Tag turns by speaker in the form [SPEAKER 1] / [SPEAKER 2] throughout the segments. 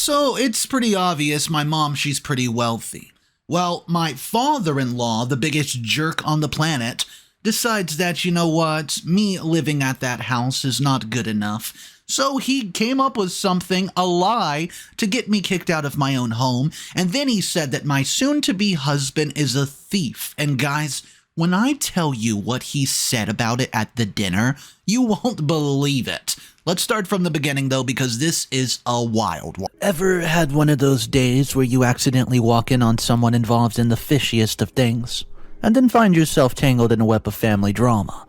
[SPEAKER 1] So it's pretty obvious my mom, she's pretty wealthy. Well, my father-in-law, the biggest jerk on the planet, decides that, you know what, me living at that house is not good enough. So he came up with something, a lie, to get me kicked out of my own home, and then he said that my soon-to-be husband is a thief. And guys, when I tell you what he said about it at the dinner, you won't believe it. Let's start from the beginning, though, because this is a wild one. Ever had one of those days where you accidentally walk in on someone involved in the fishiest of things, and then find yourself tangled in a web of family drama?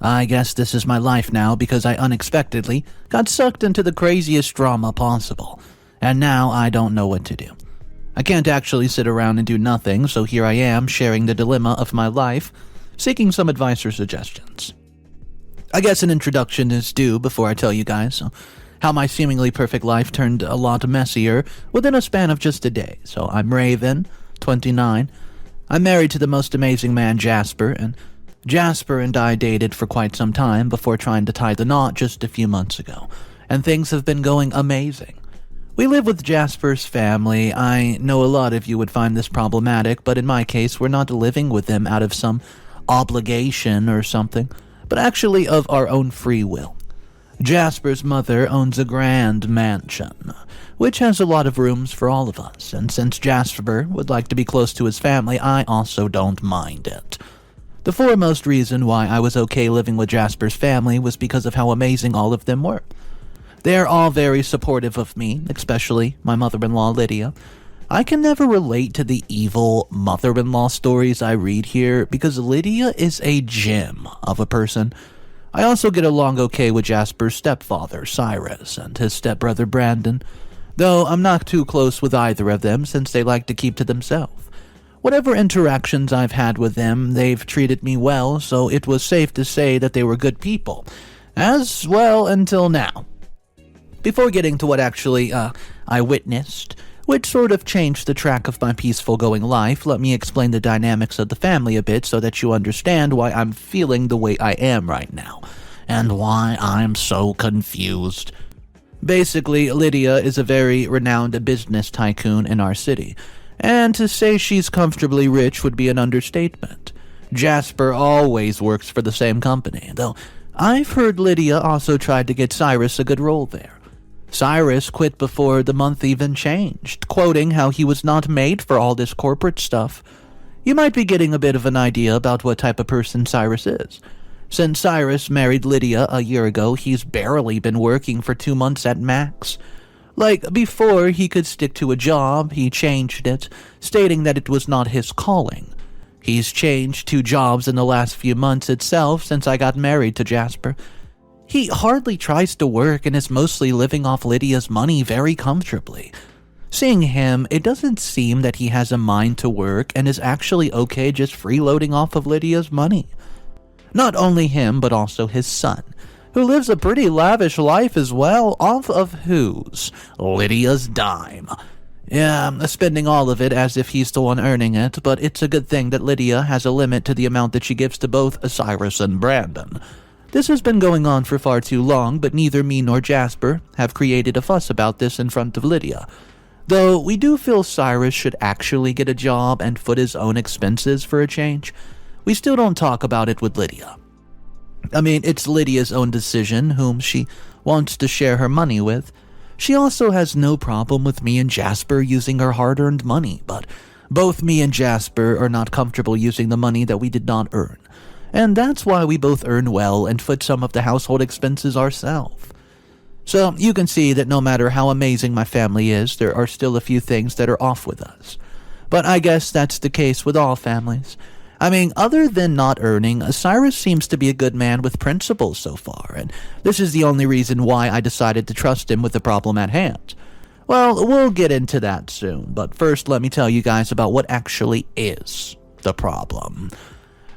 [SPEAKER 1] I guess this is my life now because I unexpectedly got sucked into the craziest drama possible, and now I don't know what to do. I can't actually sit around and do nothing, so here I am sharing the dilemma of my life, seeking some advice or suggestions. I guess an introduction is due before I tell you guys how my seemingly perfect life turned a lot messier within a span of just a day. So I'm Raven, 29. I'm married to the most amazing man, Jasper, and Jasper and I dated for quite some time before trying to tie the knot just a few months ago, and things have been going amazing. We live with Jasper's family. I know a lot of you would find this problematic, but in my case, we're not living with them out of some obligation or something, but actually of our own free will. Jasper's mother owns a grand mansion, which has a lot of rooms for all of us, and since Jasper would like to be close to his family, I also don't mind it. The foremost reason why I was okay living with Jasper's family was because of how amazing all of them were. They're all very supportive of me, especially my mother-in-law, Lydia. I can never relate to the evil mother-in-law stories I read here because Lydia is a gem of a person. I also get along okay with Jasper's stepfather, Cyrus, and his stepbrother, Brandon, though I'm not too close with either of them since they like to keep to themselves. Whatever interactions I've had with them, they've treated me well, so it was safe to say that they were good people. As well until now. Before getting to what actually, I witnessed, which sort of changed the track of my peaceful going life, let me explain the dynamics of the family a bit so that you understand why I'm feeling the way I am right now, and why I'm so confused. Basically, Lydia is a very renowned business tycoon in our city, and to say she's comfortably rich would be an understatement. Jasper always works for the same company, though I've heard Lydia also tried to get Cyrus a good role there. Cyrus quit before the month even changed, quoting how he was not made for all this corporate stuff. You might be getting a bit of an idea about what type of person Cyrus is. Since Cyrus married Lydia a year ago, he's barely been working for 2 months at max. Like, before he could stick to a job, he changed it, stating that it was not his calling. He's changed 2 jobs in the last few months itself since I got married to Jasper. He hardly tries to work and is mostly living off Lydia's money very comfortably. Seeing him, it doesn't seem that he has a mind to work and is actually okay just freeloading off of Lydia's money. Not only him, but also his son, who lives a pretty lavish life as well, off of whose? Lydia's dime. Yeah, spending all of it as if he's the one earning it, but it's a good thing that Lydia has a limit to the amount that she gives to both Cyrus and Brandon. This has been going on for far too long, but neither me nor Jasper have created a fuss about this in front of Lydia. Though we do feel Cyrus should actually get a job and foot his own expenses for a change, we still don't talk about it with Lydia. I mean, it's Lydia's own decision whom she wants to share her money with. She also has no problem with me and Jasper using her hard-earned money, but both me and Jasper are not comfortable using the money that we did not earn. And that's why we both earn well and foot some of the household expenses ourselves. So you can see that no matter how amazing my family is, there are still a few things that are off with us. But I guess that's the case with all families. I mean, other than not earning, Cyrus seems to be a good man with principles so far, and this is the only reason why I decided to trust him with the problem at hand. Well, we'll get into that soon, but first let me tell you guys about what actually is the problem.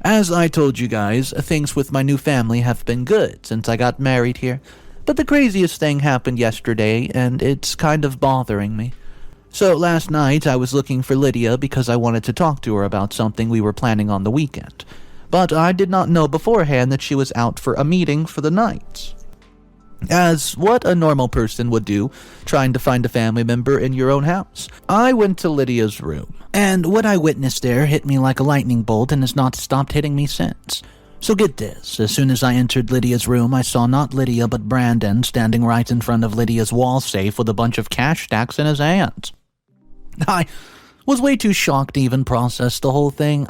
[SPEAKER 1] As I told you guys, things with my new family have been good since I got married here, but the craziest thing happened yesterday, and it's kind of bothering me. So last night I was looking for Lydia because I wanted to talk to her about something we were planning on the weekend, but I did not know beforehand that she was out for a meeting for the night.
[SPEAKER 2] as what a normal person would do trying to find a family member in your own house. I went to Lydia's room, and what I witnessed there hit me like a lightning bolt and has not stopped hitting me since. So get this, as soon as I entered Lydia's room, I saw not Lydia but Brandon standing right in front of Lydia's wall safe with a bunch of cash stacks in his hands. I was way too shocked to even process the whole thing.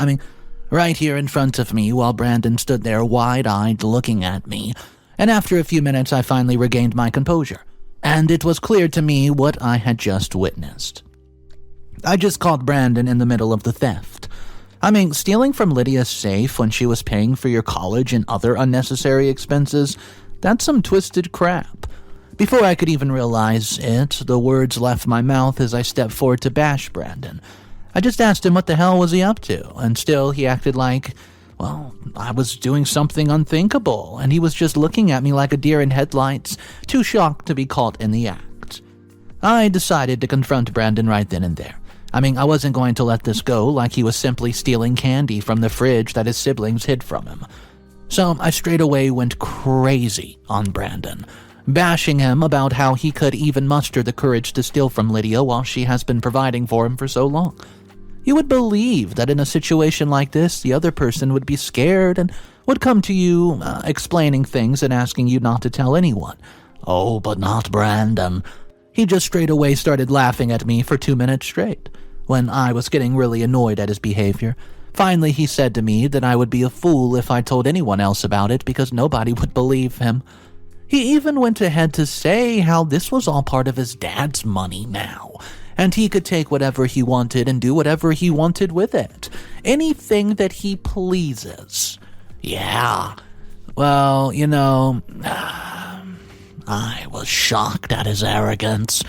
[SPEAKER 2] Right here in front of me while Brandon stood there wide-eyed looking at me. And after a few minutes, I finally regained my composure, and it was clear to me what I had just witnessed. I just caught Brandon in the middle of the theft. Stealing from Lydia's safe when she was paying for your college and other unnecessary expenses, that's some twisted crap. Before I could even realize it, the words left my mouth as I stepped forward to bash Brandon. I just asked him what the hell was he up to, and still he acted like, well, I was doing something unthinkable, and he was just looking at me like a deer in headlights, too shocked to be caught in the act. I decided to confront Brandon right then and there. I wasn't going to let this go like he was simply stealing candy from the fridge that his siblings hid from him. So I straight away went crazy on Brandon, bashing him about how he could even muster the courage to steal from Lydia while she has been providing for him for so long. You would believe that in a situation like this, the other person would be scared and would come to you explaining things and asking you not to tell anyone. Oh, but not Brandon. He just straight away started laughing at me for 2 minutes straight. When I was getting really annoyed at his behavior, finally he said to me that I would be a fool if I told anyone else about it because nobody would believe him. He even went ahead to say how this was all part of his dad's money now, and he could take whatever he wanted and do whatever he wanted with it. Anything that he pleases. Yeah. Well, I was shocked at his arrogance.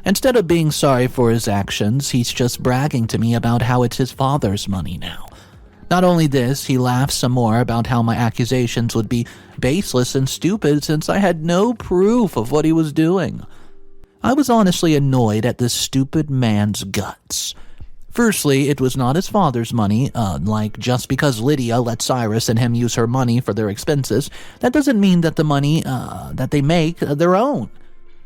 [SPEAKER 2] Instead of being sorry for his actions, he's just bragging to me about how it's his father's money now. Not only this, he laughs some more about how my accusations would be baseless and stupid since I had no proof of what he was doing. I was honestly annoyed at this stupid man's guts. Firstly, it was not his father's money, just because Lydia let Cyrus and him use her money for their expenses, that doesn't mean that the money that they make their own.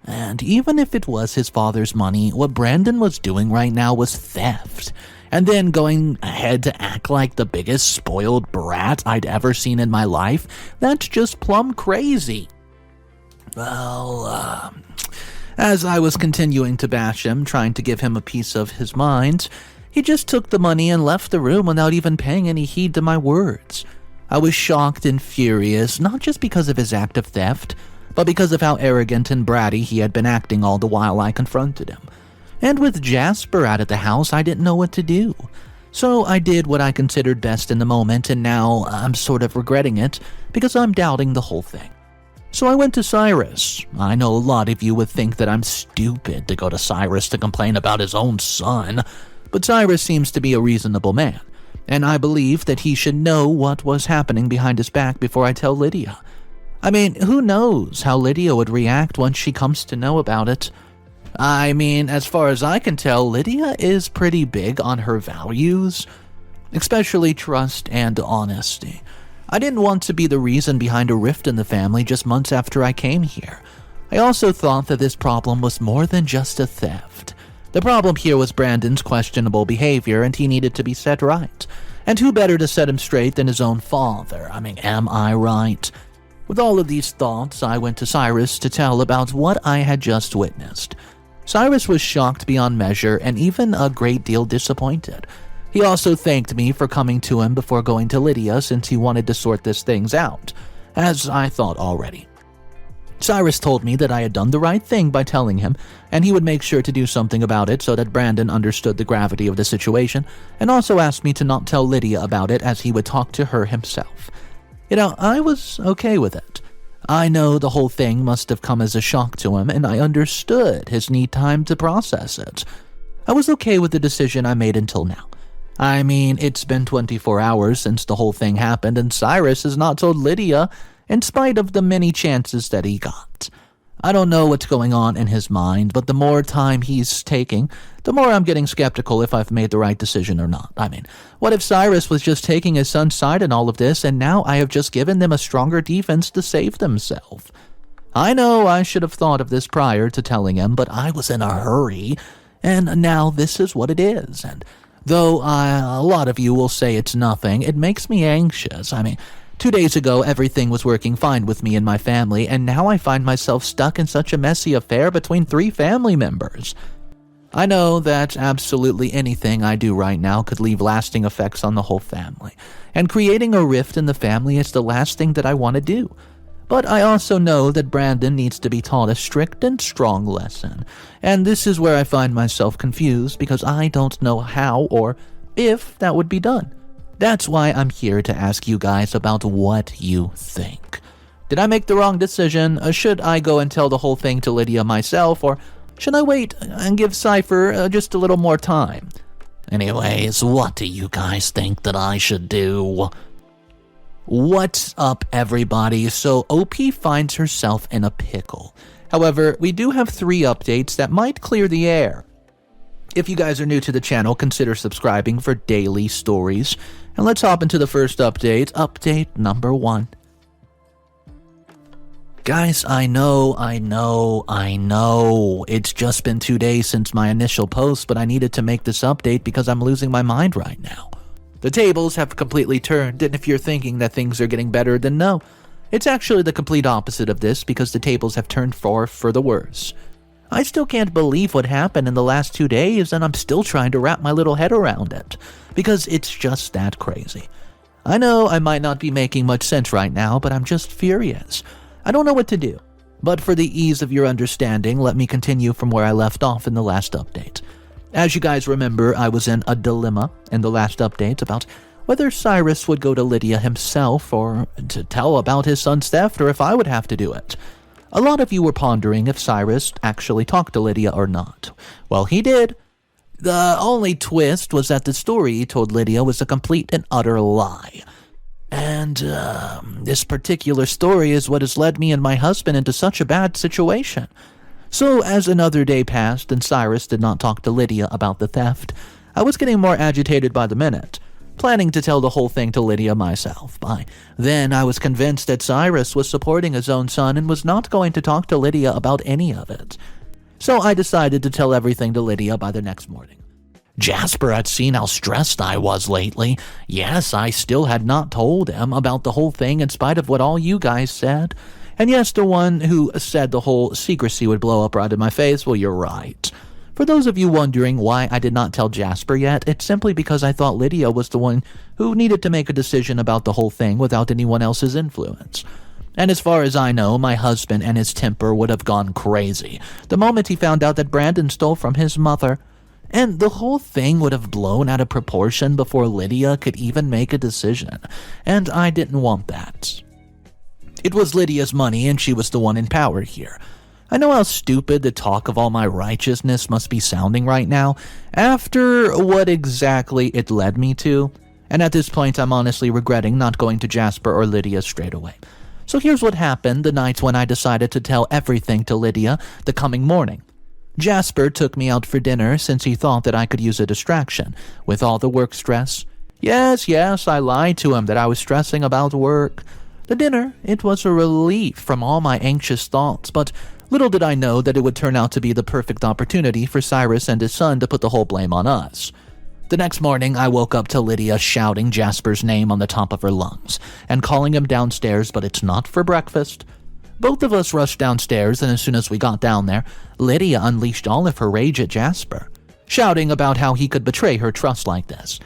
[SPEAKER 2] And even if it was his father's money, what Brandon was doing right now was theft. And then going ahead to act like the biggest spoiled brat I'd ever seen in my life, that's just plumb crazy. Well, as I was continuing to bash him, trying to give him a piece of his mind, he just took the money and left the room without even paying any heed to my words. I was shocked and furious, not just because of his act of theft, but because of how arrogant and bratty he had been acting all the while I confronted him. And with Jasper out of the house, I didn't know what to do. So I did what I considered best in the moment, and now I'm sort of regretting it because I'm doubting the whole thing. So I went to Cyrus. I know a lot of you would think that I'm stupid to go to Cyrus to complain about his own son, but Cyrus seems to be a reasonable man, and I believe that he should know what was happening behind his back before I tell Lydia. Who knows how Lydia would react once she comes to know about it. As far as I can tell, Lydia is pretty big on her values, especially trust and honesty. I didn't want to be the reason behind a rift in the family just months after I came here. I also thought that this problem was more than just a theft. The problem here was Brandon's questionable behavior, and he needed to be set right. And who better to set him straight than his own father? Am I right? With all of these thoughts, I went to Cyrus to tell about what I had just witnessed. Cyrus was shocked beyond measure and even a great deal disappointed. He also thanked me for coming to him before going to Lydia since he wanted to sort these things out, as I thought already. Cyrus told me that I had done the right thing by telling him, and he would make sure to do something about it so that Brandon understood the gravity of the situation, and also asked me to not tell Lydia about it as he would talk to her himself. I was okay with it. I know the whole thing must have come as a shock to him, and I understood his need time to process it. I was okay with the decision I made until now. It's been 24 hours since the whole thing happened, and Cyrus has not told Lydia, in spite of the many chances that he got. I don't know what's going on in his mind, but the more time he's taking, the more I'm getting skeptical if I've made the right decision or not. What if Cyrus was just taking his son's side in all of this, and now I have just given them a stronger defense to save themselves? I know I should have thought of this prior to telling him, but I was in a hurry, and now this is what it is. And though a lot of you will say it's nothing, it makes me anxious. 2 days ago, everything was working fine with me and my family, and now I find myself stuck in such a messy affair between 3 family members. I know that absolutely anything I do right now could leave lasting effects on the whole family, and creating a rift in the family is the last thing that I want to do. But I also know that Brandon needs to be taught a strict and strong lesson, and this is where I find myself confused because I don't know how or if that would be done. That's why I'm here to ask you guys about what you think. Did I make the wrong decision? Should I go and tell the whole thing to Lydia myself, or should I wait and give Cypher just a little more time? Anyways, what do you guys think that I should do? What's up, everybody? So OP finds herself in a pickle. However, we do have 3 updates that might clear the air. If you guys are new to the channel, consider subscribing for daily stories. And let's hop into the first update. Update number 1. Guys, I know. It's just been 2 days since my initial post, but I needed to make this update because I'm losing my mind right now. The tables have completely turned, and if you're thinking that things are getting better, then no. It's actually the complete opposite of this because the tables have turned for the worse. I still can't believe what happened in the last 2 days, and I'm still trying to wrap my little head around it, because it's just that crazy. I know I might not be making much sense right now, but I'm just furious. I don't know what to do. But for the ease of your understanding, let me continue from where I left off in the last update. As you guys remember, I was in a dilemma in the last update about whether Cyrus would go to Lydia himself or to tell about his son's theft, or if I would have to do it. A lot of you were pondering if Cyrus actually talked to Lydia or not. Well, he did. The only twist was that the story he told Lydia was a complete and utter lie. And this particular story is what has led me and my husband into such a bad situation. So as another day passed and Cyrus did not talk to Lydia about the theft, I was getting more agitated by the minute, planning to tell the whole thing to Lydia myself. By then, I was convinced that Cyrus was supporting his own son and was not going to talk to Lydia about any of it. So I decided to tell everything to Lydia by the next morning. Jasper had seen how stressed I was lately. Yes, I still had not told him about the whole thing in spite of what all you guys said. And yes, the one who said the whole secrecy would blow up right in my face, well, you're right. For those of you wondering why I did not tell Jasper yet, it's simply because I thought Lydia was the one who needed to make a decision about the whole thing without anyone else's influence. And as far as I know, my husband and his temper would have gone crazy the moment he found out that Brandon stole from his mother. And the whole thing would have blown out of proportion before Lydia could even make a decision. And I didn't want that. It was Lydia's money and she was the one in power here. I know how stupid the talk of all my righteousness must be sounding right now, after what exactly it led me to. And at this point, I'm honestly regretting not going to Jasper or Lydia straight away. So here's what happened the night when I decided to tell everything to Lydia the coming morning. Jasper took me out for dinner since he thought that I could use a distraction with all the work stress. Yes, I lied to him that I was stressing about work. The dinner, it was a relief from all my anxious thoughts, but little did I know that it would turn out to be the perfect opportunity for Cyrus and his son to put the whole blame on us. The next morning, I woke up to Lydia shouting Jasper's name on the top of her lungs and calling him downstairs, but it's not for breakfast. Both of us rushed downstairs, and as soon as we got down there, Lydia unleashed all of her rage at Jasper, shouting about how he could betray her trust like this.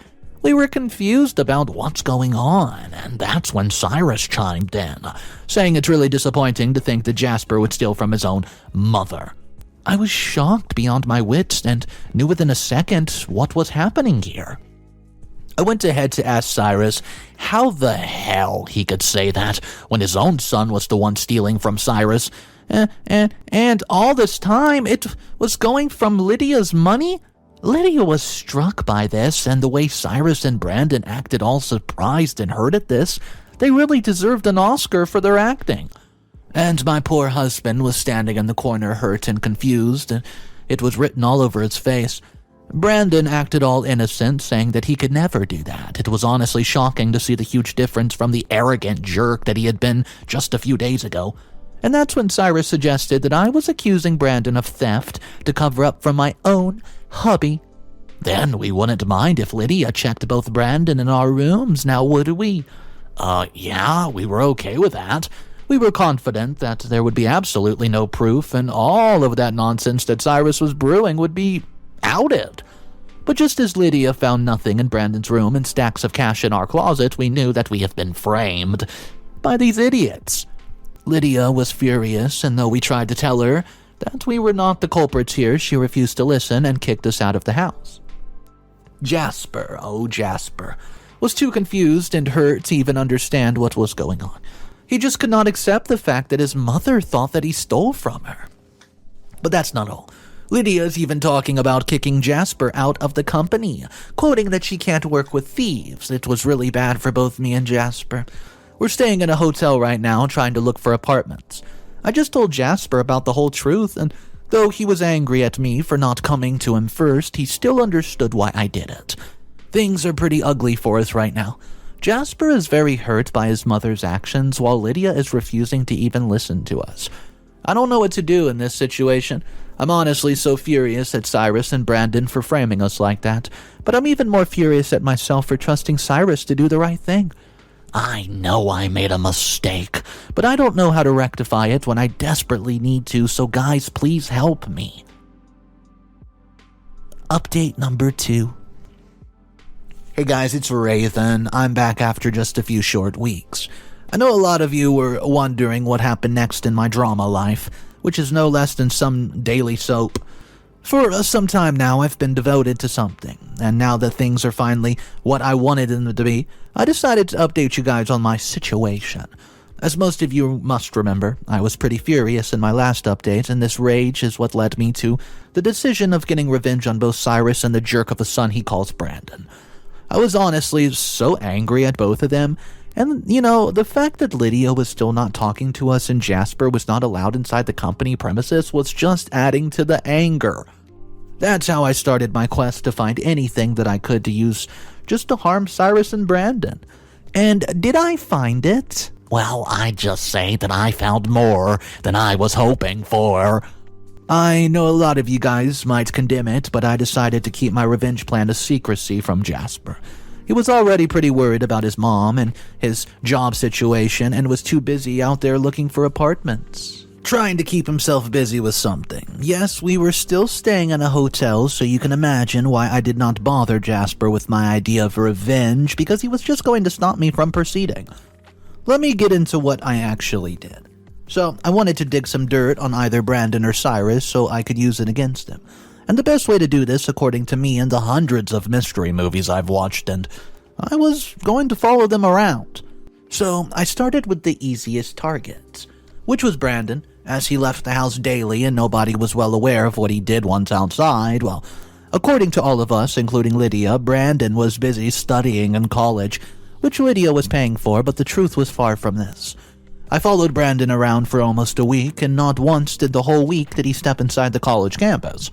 [SPEAKER 2] We were confused about what's going on, and that's when Cyrus chimed in, saying it's really disappointing to think that Jasper would steal from his own mother. I was shocked beyond my wits and knew within a second what was happening here. I went ahead to ask Cyrus how the hell he could say that when his own son was the one stealing from Cyrus. And all this time, it was going from Lydia's money? Lydia was struck by this, and the way Cyrus and Brandon acted all surprised and hurt at this, they really deserved an Oscar for their acting. And my poor husband was standing in the corner hurt and confused, and it was written all over his face. Brandon acted all innocent, saying that he could never do that. It was honestly shocking to see the huge difference from the arrogant jerk that he had been just a few days ago. And that's when Cyrus suggested that I was accusing Brandon of theft to cover up for my own hubby. Then we wouldn't mind if Lydia checked both Brandon and our rooms, now would we? Yeah, we were okay with that. We were confident that there would be absolutely no proof and all of that nonsense that Cyrus was brewing would be outed. But just as Lydia found nothing in Brandon's room and stacks of cash in our closet, we knew that we had been framed by these idiots. Lydia was furious, and though we tried to tell her that we were not the culprits here, she refused to listen and kicked us out of the house. Jasper, was too confused and hurt to even understand what was going on. He just could not accept the fact that his mother thought that he stole from her. But that's not all. Lydia's even talking about kicking Jasper out of the company, quoting that she can't work with thieves. It was really bad for both me and Jasper. We're staying in a hotel right now trying to look for apartments. I just told Jasper about the whole truth, and though he was angry at me for not coming to him first, he still understood why I did it. Things are pretty ugly for us right now. Jasper is very hurt by his mother's actions, while Lydia is refusing to even listen to us. I don't know what to do in this situation. I'm honestly so furious at Cyrus and Brandon for framing us like that, but I'm even more furious at myself for trusting Cyrus to do the right thing. I know I made a mistake, but I don't know how to rectify it when I desperately need to, so guys, please help me. Update number 2. Hey guys, it's Raven. I'm back after just a few short weeks. I know a lot of you were wondering what happened next in my drama life, which is no less than some daily soap. For some time now, I've been devoted to something, and now that things are finally what I wanted them to be, I decided to update you guys on my situation. As most of you must remember, I was pretty furious in my last update, and this rage is what led me to the decision of getting revenge on both Cyrus and the jerk of a son he calls Brandon. I was honestly so angry at both of them, and, the fact that Lydia was still not talking to us and Jasper was not allowed inside the company premises was just adding to the anger. That's how I started my quest to find anything that I could to use just to harm Cyrus and Brandon. And did I find it? Well, I'd just say that I found more than I was hoping for. I know a lot of you guys might condemn it, but I decided to keep my revenge plan a secrecy from Jasper. He was already pretty worried about his mom and his job situation and was too busy out there looking for apartments, trying to keep himself busy with something. Yes, we were still staying in a hotel, so you can imagine why I did not bother Jasper with my idea of revenge, because he was just going to stop me from proceeding. Let me get into what I actually did. So, I wanted to dig some dirt on either Brandon or Cyrus so I could use it against him. And the best way to do this, according to me and the hundreds of mystery movies I've watched, and I was going to follow them around. So I started with the easiest target, which was Brandon, as he left the house daily and nobody was well aware of what he did once outside. Well, according to all of us, including Lydia, Brandon was busy studying in college, which Lydia was paying for, but the truth was far from this. I followed Brandon around for almost a week, and not once did the whole week did he step inside the college campus.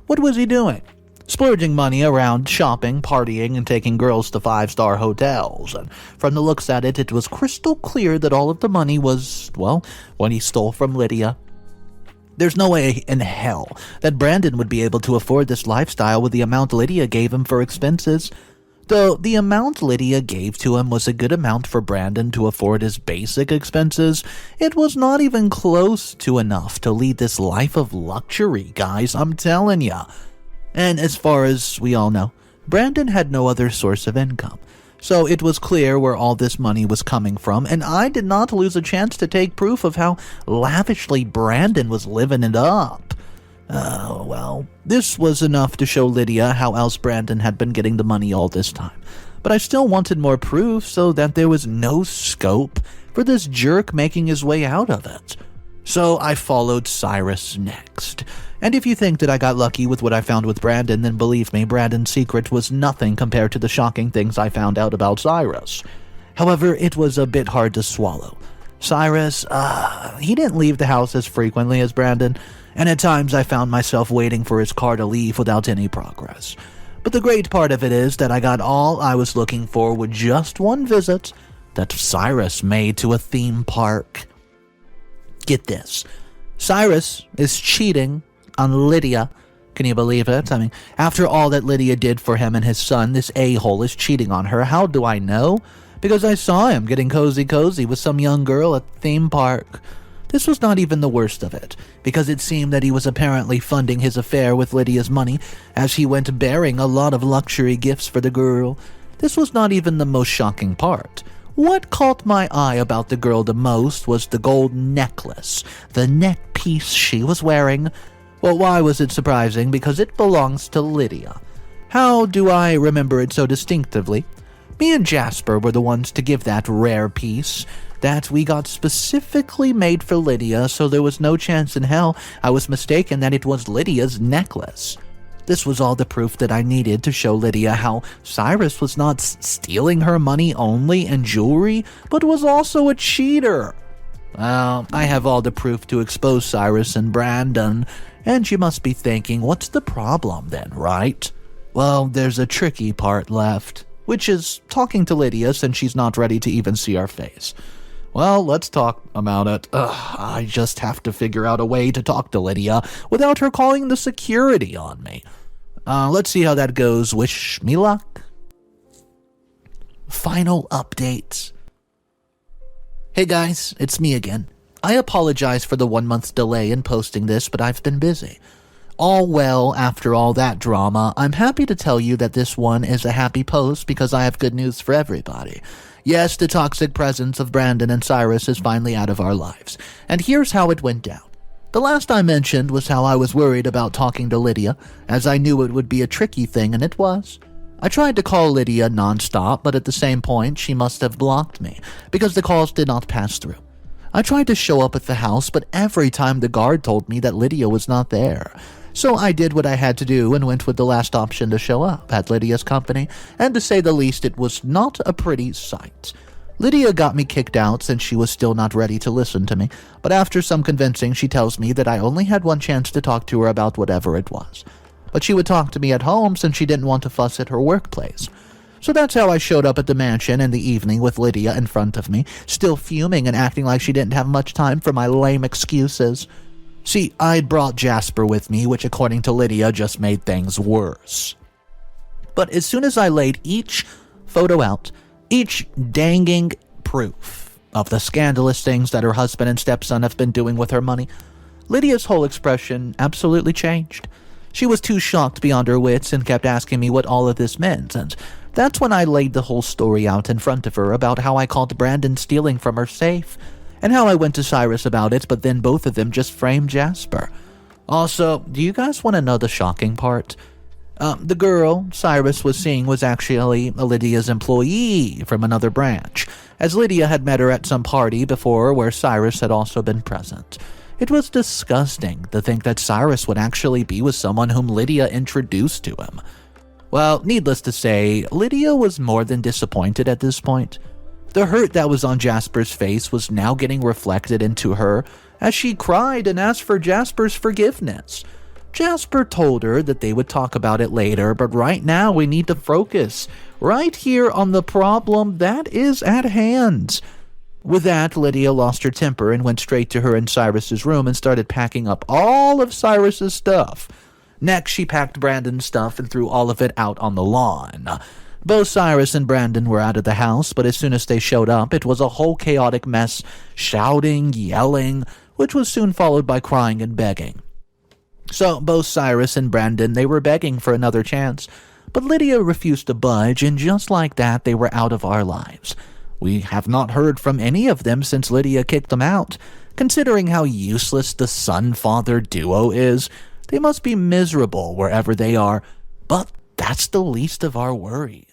[SPEAKER 2] What was he doing? Splurging money around shopping, partying, and taking girls to 5-star hotels. And from the looks at it, it was crystal clear that all of the money was, what he stole from Lydia. There's no way in hell that Brandon would be able to afford this lifestyle with the amount Lydia gave him for expenses. Though the amount Lydia gave to him was a good amount for Brandon to afford his basic expenses, it was not even close to enough to lead this life of luxury, guys, I'm telling ya. And as far as we all know, Brandon had no other source of income. So it was clear where all this money was coming from, and I did not lose a chance to take proof of how lavishly Brandon was living it up. This was enough to show Lydia how else Brandon had been getting the money all this time. But I still wanted more proof so that there was no scope for this jerk making his way out of it. So I followed Cyrus next. And if you think that I got lucky with what I found with Brandon, then believe me, Brandon's secret was nothing compared to the shocking things I found out about Cyrus. However, it was a bit hard to swallow. Cyrus, he didn't leave the house as frequently as Brandon, and at times I found myself waiting for his car to leave without any progress. But the great part of it is that I got all I was looking for with just one visit that Cyrus made to a theme park. Get this. Cyrus is cheating on Lydia. Can you believe it? I mean, after all that Lydia did for him and his son, this a-hole is cheating on her. How do I know? Because I saw him getting cozy with some young girl at the theme park. This was not even the worst of it, because it seemed that he was apparently funding his affair with Lydia's money as he went bearing a lot of luxury gifts for the girl. This was not even the most shocking part. What caught my eye about the girl the most was the gold necklace, the neck piece she was wearing. Well, why was it surprising? Because it belongs to Lydia. How do I remember it so distinctively? Me and Jasper were the ones to give that rare piece that we got specifically made for Lydia, so there was no chance in hell I was mistaken that it was Lydia's necklace. This was all the proof that I needed to show Lydia how Cyrus was not stealing her money only and jewelry, but was also a cheater. Well, I have all the proof to expose Cyrus and Brandon, and you must be thinking, what's the problem then, right? Well, there's a tricky part left, which is talking to Lydia since she's not ready to even see our face. Well, let's talk about it. I just have to figure out a way to talk to Lydia without her calling the security on me. Let's see how that goes. Wish me luck. Final updates. Hey guys, it's me again. I apologize for the 1 month delay in posting this, but I've been busy. All well, after all that drama, I'm happy to tell you that this one is a happy post because I have good news for everybody. Yes, the toxic presence of Brandon and Cyrus is finally out of our lives, and here's how it went down. The last I mentioned was how I was worried about talking to Lydia, as I knew it would be a tricky thing, and it was. I tried to call Lydia nonstop, but at the same point, she must have blocked me, because the calls did not pass through. I tried to show up at the house, but every time the guard told me that Lydia was not there. So I did what I had to do and went with the last option to show up at Lydia's company, and to say the least, it was not a pretty sight. Lydia got me kicked out since she was still not ready to listen to me, but after some convincing, she tells me that I only had one chance to talk to her about whatever it was. But she would talk to me at home since she didn't want to fuss at her workplace. So that's how I showed up at the mansion in the evening with Lydia in front of me, still fuming and acting like she didn't have much time for my lame excuses. See, I'd brought Jasper with me, which according to Lydia just made things worse. But as soon as I laid each photo out, each danging proof of the scandalous things that her husband and stepson have been doing with her money, Lydia's whole expression absolutely changed. She was too shocked beyond her wits and kept asking me what all of this meant, and that's when I laid the whole story out in front of her about how I caught Brandon stealing from her safe, and how I went to Cyrus about it, but then both of them just framed Jasper. Also, do you guys want to know the shocking part? The girl Cyrus was seeing was actually Lydia's employee from another branch, as Lydia had met her at some party before where Cyrus had also been present. It was disgusting to think that Cyrus would actually be with someone whom Lydia introduced to him. Well, needless to say, Lydia was more than disappointed at this point. The hurt that was on Jasper's face was now getting reflected into her as she cried and asked for Jasper's forgiveness. Jasper told her that they would talk about it later, but right now we need to focus right here on the problem that is at hand. With that, Lydia lost her temper and went straight to her and Cyrus's room and started packing up all of Cyrus's stuff. Next, she packed Brandon's stuff and threw all of it out on the lawn. Both Cyrus and Brandon were out of the house, but as soon as they showed up, it was a whole chaotic mess, shouting, yelling, which was soon followed by crying and begging. So both Cyrus and Brandon, they were begging for another chance, but Lydia refused to budge, and just like that, they were out of our lives. We have not heard from any of them since Lydia kicked them out. Considering how useless the son-father duo is, they must be miserable wherever they are, but that's the least of our worries.